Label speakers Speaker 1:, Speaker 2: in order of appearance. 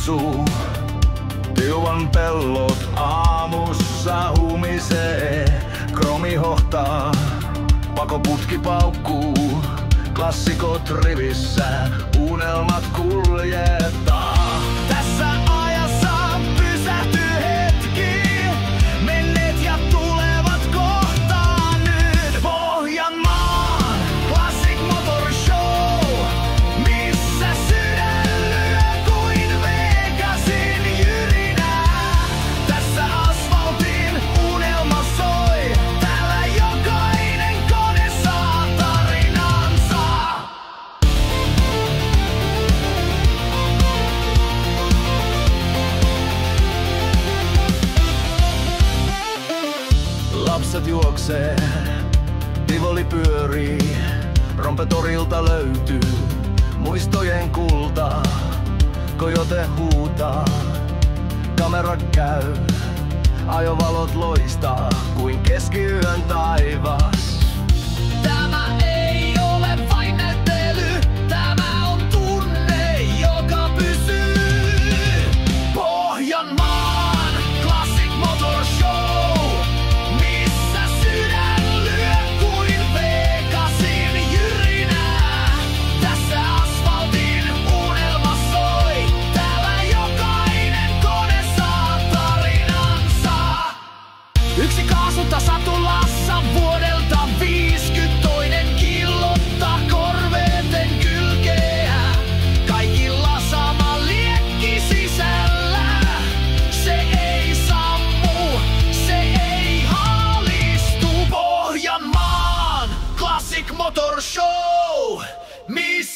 Speaker 1: tuoksuu. Tilvan pellot aamussa humisee. Kromi hohtaa, pakoputki paukkuu. Klassikot rivissä, unelmat kuljettaa. Tässä ajassa pysähtyy hetki. Menneet ja tulevat kohtaan nyt. Pohjanmaan Classic Motor Show, missä sydän lyö kuin Vegasin jyrinää. Tässä asfaltin unelma soi, täällä jokainen kone saa tarinansa. Lapset juoksee, Tivoli pyörii, Rompetorilta löytyy muistojen kulta. Coyote huutaa, kamera käy, ajovalot loistaa kuin keskiyön taivas. Tämä ei ole vain näyttely, tämä on tunne, joka pysyy. Pohjanmaan Classic Motor Show, missä sydän lyö kuin Vegasin jyrinää. Tässä asfaltin unelma soi, täällä jokainen kone saa tarinansa. Yksi kaasu tasatulassa vuodelta 50, toinen killottaa korveeten kylkeä. Kaikilla sama liekki sisällä. Se ei sammu, se ei haalistu. Pohjanmaan Classic Motor Show, missä